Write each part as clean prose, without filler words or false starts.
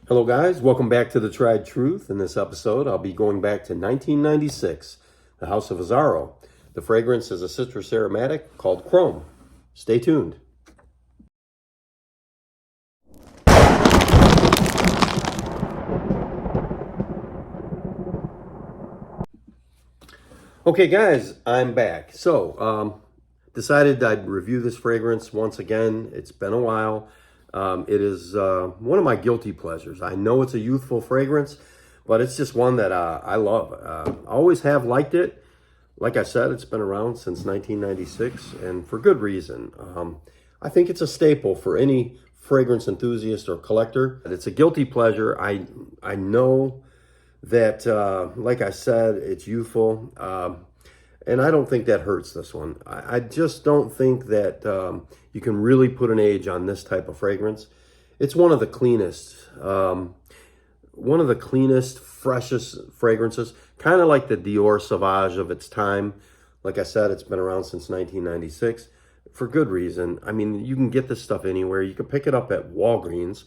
Hello guys, welcome back to The Tried Truth. In this episode, I'll be going back to 1996, the House of Azzaro. The fragrance is a citrus aromatic called Chrome. Stay tuned. Okay guys, I'm back. Decided I'd review this fragrance once again. It's been a while. It is one of my guilty pleasures. I know it's a youthful fragrance, but it's just one that I love. I always have liked it. Like I said, it's been around since 1996, and for good reason. I think it's a staple for any fragrance enthusiast or collector. It's a guilty pleasure. I know that, like I said, it's youthful. And I don't think that hurts this one. I just don't think that you can really put an age on this type of fragrance. It's one of the cleanest, freshest fragrances, kind of like the Dior Sauvage of its time. Like I said, it's been around since 1996 for good reason. I mean, you can get this stuff anywhere. You can pick it up at Walgreens.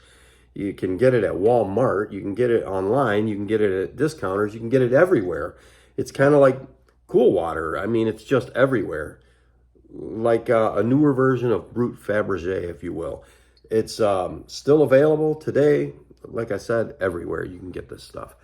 You can get it at Walmart. You can get it online. You can get it at discounters. You can get it everywhere. It's kind of like Cool Water. I mean, it's just everywhere. Like a newer version of Brut Fabergé, if you will. It's still available today. Like I said, everywhere you can get this stuff.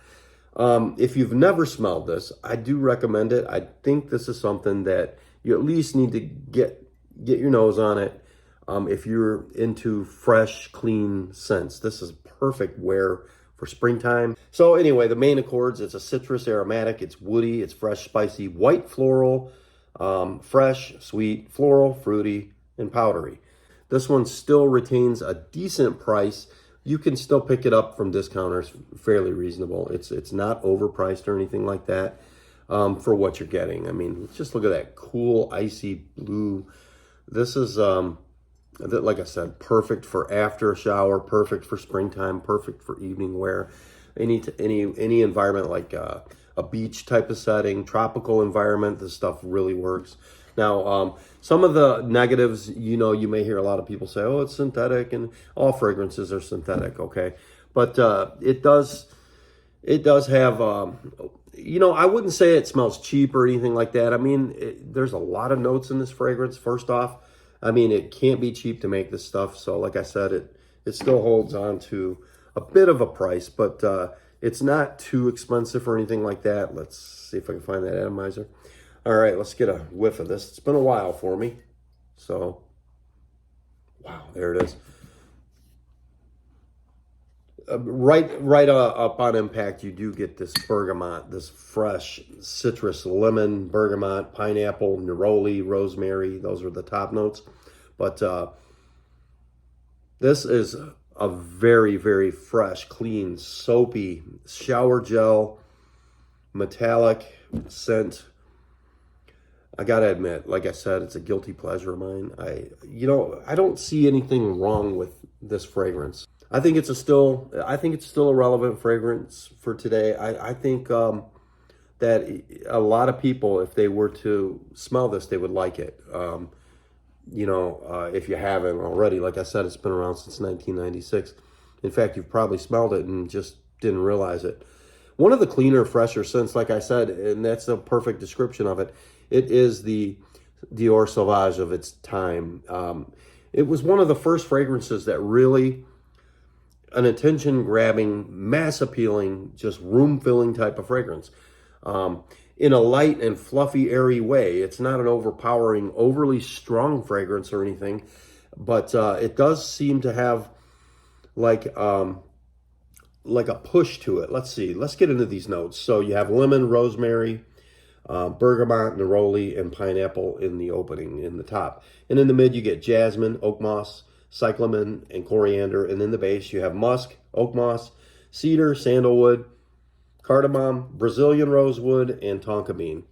If you've never smelled this, I do recommend it. I think this is something that you at least need to get your nose on it. If you're into fresh, clean scents, this is perfect wear for springtime. So anyway, the main accords, it's a citrus aromatic, it's woody, it's fresh, spicy, white floral, fresh, sweet, floral, fruity, and powdery. This one still retains a decent price. You can still pick it up from discounters fairly reasonable. It's not overpriced or anything like that for what you're getting. I mean, just look at that cool, icy blue. This is, like I said, perfect for after a shower, perfect for springtime, perfect for evening wear. Any environment like a beach type of setting, tropical environment, this stuff really works. Now, some of the negatives, you may hear a lot of people say, oh, it's synthetic, and all fragrances are synthetic, okay? But it does have, I wouldn't say it smells cheap or anything like that. I mean, there's a lot of notes in this fragrance, first off. I mean, it can't be cheap to make this stuff. So like I said, it still holds on to a bit of a price, but it's not too expensive or anything like that. Let's see if I can find that atomizer. All right, let's get a whiff of this. It's been a while for me. So, wow, there it is. Right up on impact, you do get this bergamot, this fresh citrus, lemon, bergamot, pineapple, neroli, rosemary. Those are the top notes. But this is a very, very fresh, clean, soapy, shower gel, metallic scent. I gotta admit, like I said, it's a guilty pleasure of mine. I don't see anything wrong with this fragrance. I think it's still a relevant fragrance for today. I think that a lot of people, if they were to smell this, they would like it. If you haven't already, like I said, it's been around since 1996. In fact, you've probably smelled it and just didn't realize it. One of the cleaner, fresher scents, like I said, and that's a perfect description of it. It is the Dior Sauvage of its time. It was one of the first fragrances that really, an attention-grabbing, mass-appealing, just room-filling type of fragrance. In a light and fluffy, airy way. It's not an overpowering, overly strong fragrance or anything, but it does seem to have like a push to it. Let's see. Let's get into these notes. So you have lemon, rosemary, bergamot, neroli, and pineapple in the opening, in the top. And in the mid, you get jasmine, oak moss, cyclamen, and coriander. And in the base, you have musk, oak moss, cedar, sandalwood, cardamom, Brazilian rosewood, and tonka bean.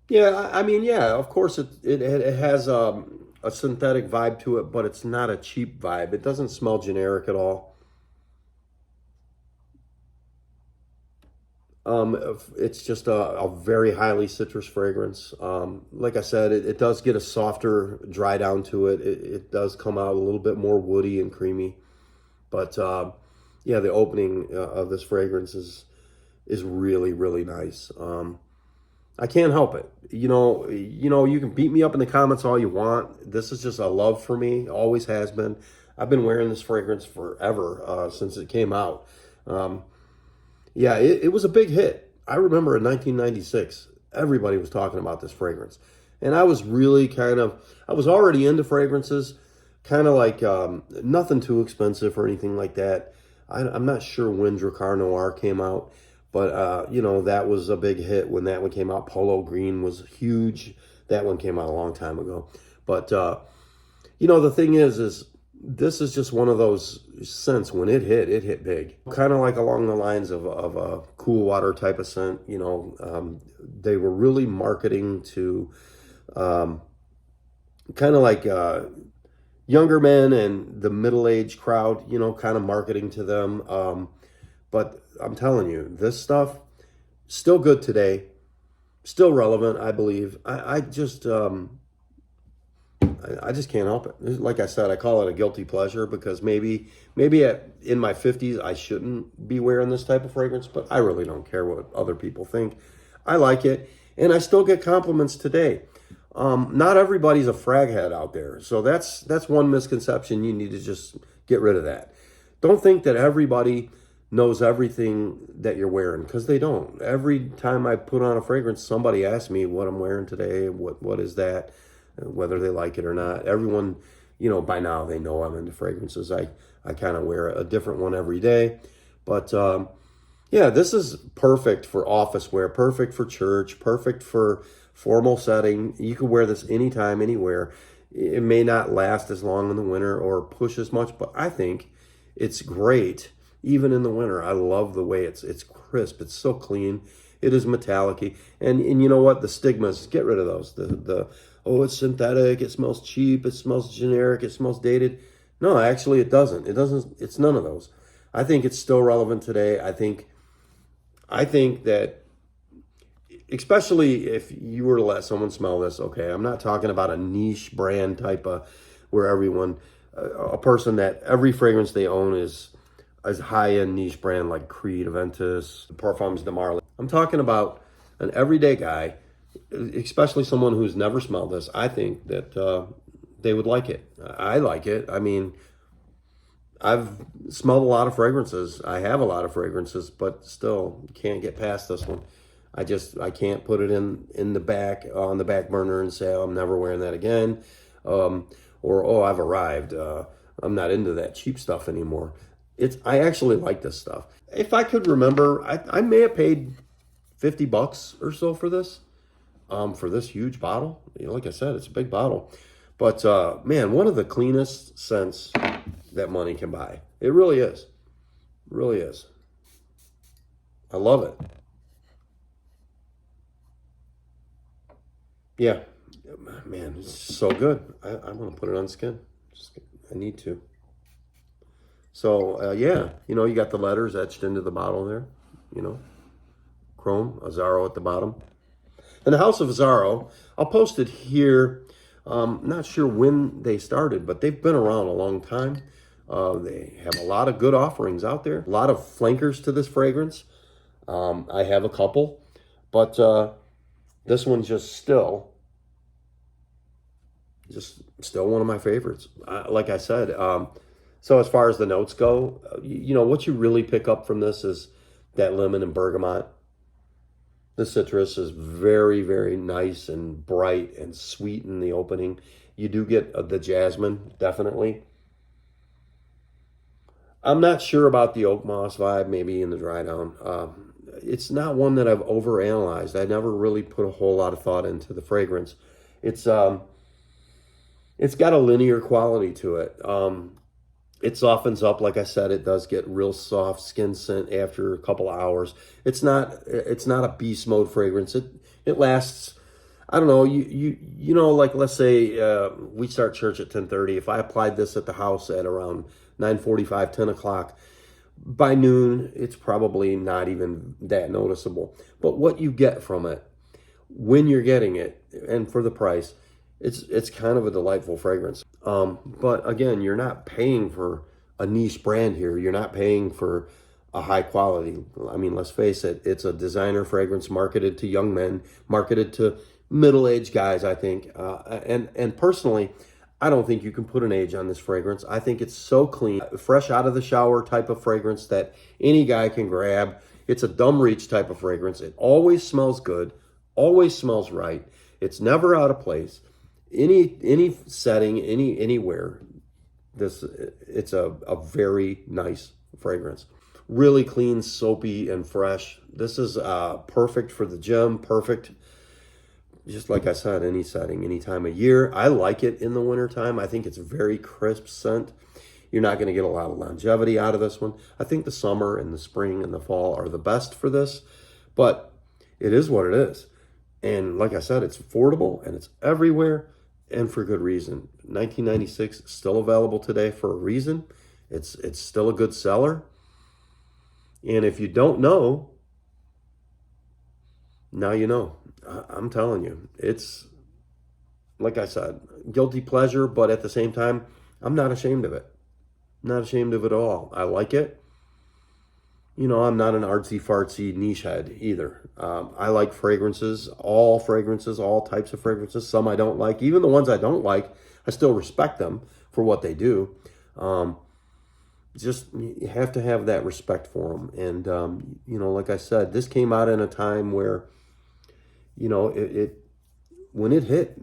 Yeah, I mean, yeah, of course it has a synthetic vibe to it, but it's not a cheap vibe. It doesn't smell generic at all. It's just a very highly citrus fragrance. Like I said, it does get a softer dry down to it. It does come out a little bit more woody and creamy. But yeah, the opening of this fragrance is really, really nice. I can't help it. You can beat me up in the comments all you want. This is just a love for me. Always has been. I've been wearing this fragrance forever, since it came out. Yeah, it was a big hit. I remember in 1996, everybody was talking about this fragrance. And I was really I was already into fragrances, kind of like nothing too expensive or anything like that. I'm not sure when Dracar Noir came out, but, that was a big hit when that one came out. Polo Green was huge. That one came out a long time ago. But, the thing is this is just one of those scents. When it hit big. Kind of like along the lines of a cool water type of scent. They were really marketing to kind of like younger men and the middle-aged crowd, kind of marketing to them. But I'm telling you, this stuff, still good today, still relevant, I believe. I just can't help it. Like I said, I call it a guilty pleasure because maybe in my 50s I shouldn't be wearing this type of fragrance, but I really don't care what other people think. I like it, and I still get compliments today. Not everybody's a frag head out there, so that's one misconception. You need to just get rid of that. Don't think that everybody knows everything that you're wearing, because they don't. Every time I put on a fragrance, somebody asks me what I'm wearing today, what is that, whether they like it or not. Everyone, by now they know I'm into fragrances. I kind of wear a different one every day. But yeah, this is perfect for office wear, perfect for church, perfect for formal setting. You can wear this anytime, anywhere. It may not last as long in the winter or push as much, but I think it's great even in the winter. I love the way it's crisp. It's so clean. It is metallic-y. And you know what? The stigmas, get rid of those. Oh, it's synthetic, it smells cheap, it smells generic, it smells dated. No, actually it doesn't. It's none of those. I think it's still relevant today. I think that, especially if you were to let someone smell this, okay, I'm not talking about a niche brand type of, where a person that every fragrance they own is high-end niche brand like Creed, Aventus, Parfums de Marly. I'm talking about an everyday guy, especially someone who's never smelled this. I think that they would like it. I like it. I mean, I've smelled a lot of fragrances. I have a lot of fragrances, but still can't get past this one. I can't put it in the back, on the back burner, and say, oh, I'm never wearing that again. Or, oh, I've arrived. I'm not into that cheap stuff anymore. I actually like this stuff. If I could remember, I may have paid $50 or so for this huge bottle. Like I said, it's a big bottle. But man, one of the cleanest scents that money can buy. It really is. It really is. I love it. Yeah, man, it's so good. I'm gonna put it on skin. I need to. So yeah, you got the letters etched into the bottle there. Chrome, Azzaro at the bottom. And the House of Azzaro, I'll post it here. Not sure when they started, but they've been around a long time. They have a lot of good offerings out there. A lot of flankers to this fragrance. I have a couple, but this one's just still one of my favorites. Like I said, so as far as the notes go, what you really pick up from this is that lemon and bergamot. The citrus is very, very nice and bright and sweet in the opening. You do get the jasmine, definitely. I'm not sure about the oak moss vibe, maybe in the dry down. It's not one that I've overanalyzed. I never really put a whole lot of thought into the fragrance. It's got a linear quality to it. It softens up, like I said. It does get real soft skin scent after a couple hours. It's not a beast mode fragrance. It lasts. I don't know. Like let's say we start church at 10:30. If I applied this at the house at around 9:45, 10 o'clock, By noon, it's probably not even that noticeable. But what you get from it when you're getting it, and for the price, it's kind of a delightful fragrance. But again, you're not paying for a niche brand here. You're not paying for a high quality. I mean, let's face it, it's a designer fragrance marketed to young men, marketed to middle-aged guys, I think. And personally, I don't think you can put an age on this fragrance. I think it's so clean, fresh out of the shower type of fragrance that any guy can grab. It's a dumb reach type of fragrance. It always smells good, always smells right. It's never out of place. Any setting, anywhere. It's a very nice fragrance. Really clean, soapy, and fresh. This is perfect for the gym, perfect, just like I said, any setting, any time of year. I like it in the wintertime. I think it's a very crisp scent. You're not going to get a lot of longevity out of this one. I think the summer and the spring and the fall are the best for this, but it is what it is. And like I said, it's affordable and it's everywhere, and for good reason. 1996, still available today for a reason. It's still a good seller. And if you don't know, now you know. I'm telling you, it's, like I said, guilty pleasure, but at the same time, I'm not ashamed of it. Not ashamed of it at all. I like it. You know, I'm not an artsy-fartsy niche head either. I like fragrances, all types of fragrances. Some I don't like. Even the ones I don't like, I still respect them for what they do. Just you have to have that respect for them. And, you know, like I said, this came out in a time where, you know, when it hit,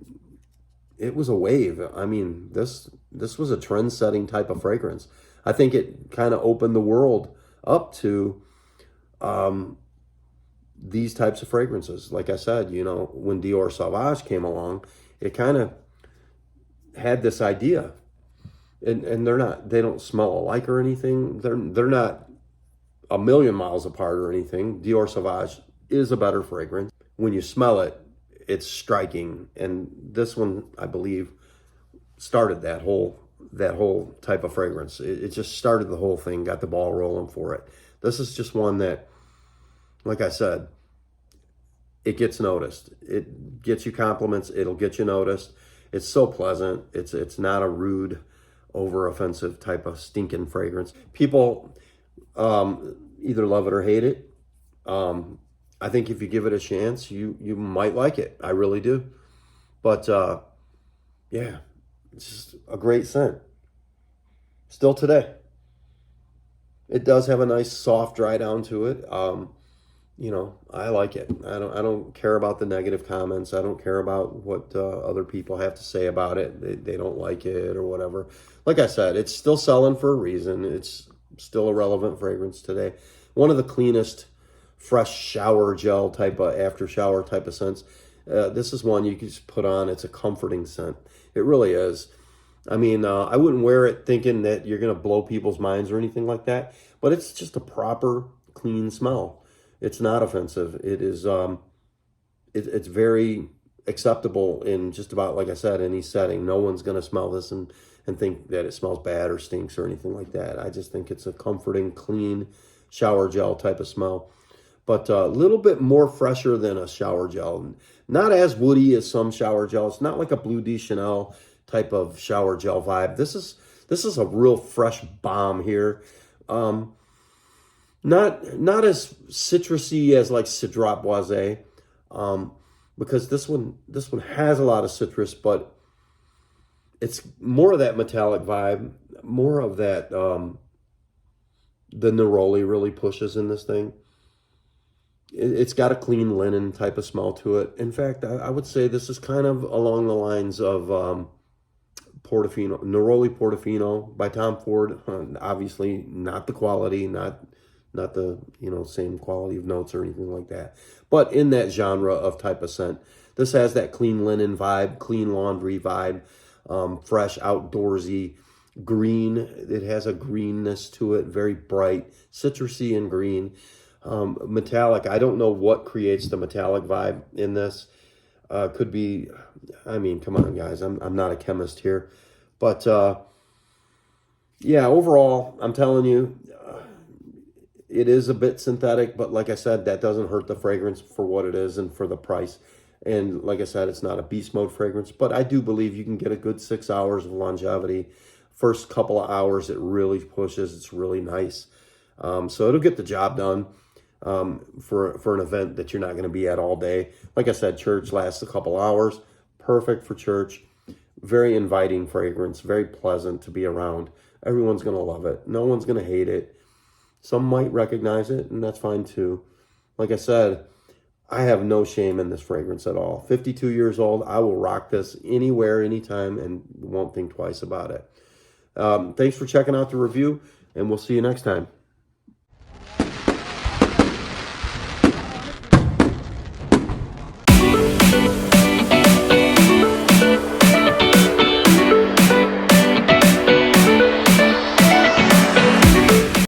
it was a wave. I mean, this was a trend-setting type of fragrance. I think it kind of opened the world up to these types of fragrances. Like I said, you know, when Dior Sauvage came along, it kind of had this idea. And they don't smell alike or anything. They're not a million miles apart or anything. Dior Sauvage is a better fragrance. When you smell it, it's striking. And this one, I believe, started that whole type of fragrance. It just started the whole thing, got the ball rolling for it. This is just one that, like I said, it gets noticed. It gets you compliments. It'll get you noticed. It's so pleasant. It's not a rude, over-offensive type of stinking fragrance. People either love it or hate it. I think if you give it a chance, you might like it. I really do. But yeah, it's just a great scent. Still today. It does have a nice soft dry down to it. You know, I like it. I don't care about the negative comments. I don't care about what other people have to say about it. They don't like it or whatever. Like I said, it's still selling for a reason. It's still a relevant fragrance today. One of the cleanest, fresh shower gel type of after shower type of scents. This is one you can just put on. It's a comforting scent. It really is. I mean, I wouldn't wear it thinking that you're going to blow people's minds or anything like that, but it's just a proper, clean smell. It's not offensive. It is, it's very acceptable in just about, like I said, any setting. No one's going to smell this and think that it smells bad or stinks or anything like that. I just think it's a comforting, clean shower gel type of smell, but a little bit more fresher than a shower gel. Not as woody as some shower gels. Not like a Bleu de Chanel type of shower gel vibe. This is a real fresh bomb here. Not as citrusy as like Citron Boisé, because this one has a lot of citrus, but it's more of that metallic vibe, more of that the neroli really pushes in this thing. It's got a clean linen type of smell to it. In fact, I would say this is kind of along the lines of Portofino, Neroli Portofino by Tom Ford. Obviously, not the quality, not the same quality of notes or anything like that, but in that genre of type of scent. This has that clean linen vibe, clean laundry vibe, fresh, outdoorsy, green. It has a greenness to it, very bright, citrusy and green. Metallic, I don't know what creates the metallic vibe in this. Could be, I mean, come on, guys. I'm not a chemist here. But, yeah, overall, I'm telling you, It is a bit synthetic, but like I said, that doesn't hurt the fragrance for what it is and for the price. And like I said, it's not a beast mode fragrance, but I do believe you can get a good 6 hours of longevity. First couple of hours, it really pushes. It's really nice. So it'll get the job done for an event that you're not going to be at all day. Like I said, church lasts a couple hours. Perfect for church. Very inviting fragrance. Very pleasant to be around. Everyone's going to love it. No one's going to hate it. Some might recognize it, and that's fine too. Like I said, I have no shame in this fragrance at all. 52 years old, I will rock this anywhere, anytime, and won't think twice about it. Thanks for checking out the review, and we'll see you next time.